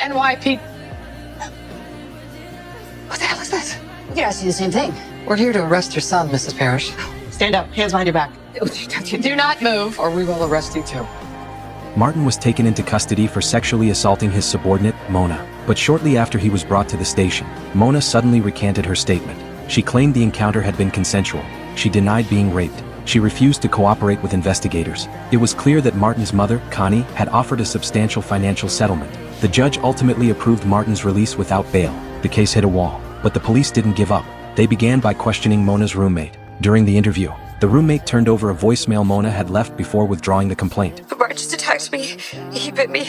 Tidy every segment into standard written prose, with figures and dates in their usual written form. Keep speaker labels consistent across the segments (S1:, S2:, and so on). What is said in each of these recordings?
S1: NYP.
S2: What the hell is this? Yeah, I see the same thing.
S1: We're here to arrest your son, Mrs. Parrish.
S2: Stand up, hands behind your back.
S1: Do not move, or we will arrest you too.
S3: Martin was taken into custody for sexually assaulting his subordinate, Mona. But shortly after he was brought to the station, Mona suddenly recanted her statement. She claimed the encounter had been consensual. She denied being raped. She refused to cooperate with investigators. It was clear that Martin's mother, Connie, had offered a substantial financial settlement. The judge ultimately approved Martin's release without bail. The case hit a wall, but the police didn't give up. They began by questioning Mona's roommate. During the interview, the roommate turned over a voicemail Mona had left before withdrawing the complaint.
S4: Bart just attacked me. He bit me.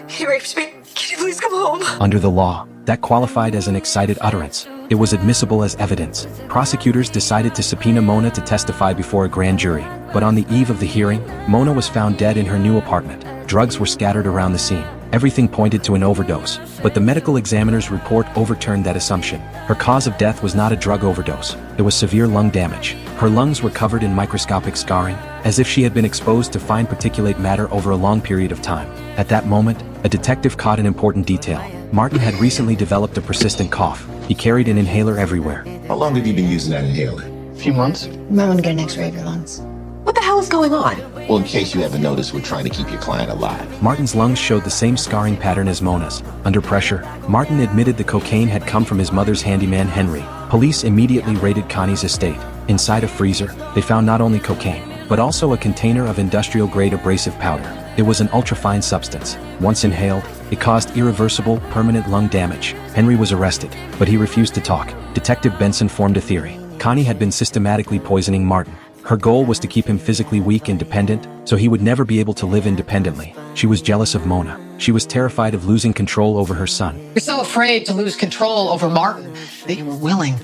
S4: He raped me. Can you please come home?
S3: Under the law, that qualified as an excited utterance. It was admissible as evidence. Prosecutors decided to subpoena Mona to testify before a grand jury. But on the eve of the hearing, Mona was found dead in her new apartment. Drugs were scattered around the scene. Everything pointed to an overdose. But the medical examiner's report overturned that assumption. Her cause of death was not a drug overdose. It was severe lung damage. Her lungs were covered in microscopic scarring, as if she had been exposed to fine particulate matter over a long period of time. At that moment, a detective caught an important detail. Martin had recently developed a persistent cough. He carried an inhaler everywhere.
S5: How long have you been using that inhaler?
S1: A few months.
S2: You might want to get an x-ray of your lungs.
S4: What the hell is going on?
S5: Well, in case you haven't noticed, we're trying to keep your client alive.
S3: Martin's lungs showed the same scarring pattern as Mona's. Under pressure, Martin admitted the cocaine had come from his mother's handyman, Henry. Police immediately raided Connie's estate. Inside a freezer, they found not only cocaine, but also a container of industrial-grade abrasive powder. It was an ultrafine substance. Once inhaled, it caused irreversible, permanent lung damage. Henry was arrested, but he refused to talk. Detective Benson formed a theory. Connie had been systematically poisoning Martin. Her goal was to keep him physically weak and dependent, so he would never be able to live independently. She was jealous of Mona. She was terrified of losing control over her son.
S1: You're so afraid to lose control over Martin that you were willing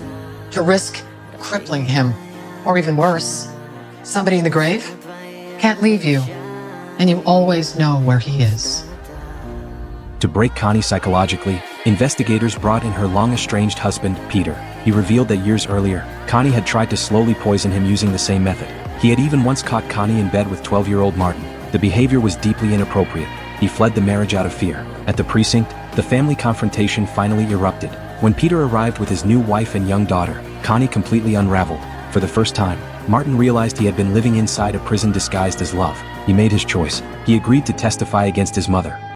S1: to risk crippling him. Or even worse, somebody in the grave can't leave you, and you always know where he is.
S3: To break Connie psychologically, investigators brought in her long-estranged husband, Peter. He revealed that years earlier, Connie had tried to slowly poison him using the same method. He had even once caught Connie in bed with 12-year-old Martin. The behavior was deeply inappropriate. He fled the marriage out of fear. At the precinct, the family confrontation finally erupted. When Peter arrived with his new wife and young daughter, Connie completely unraveled. For the first time, Martin realized he had been living inside a prison disguised as love. He made his choice. He agreed to testify against his mother.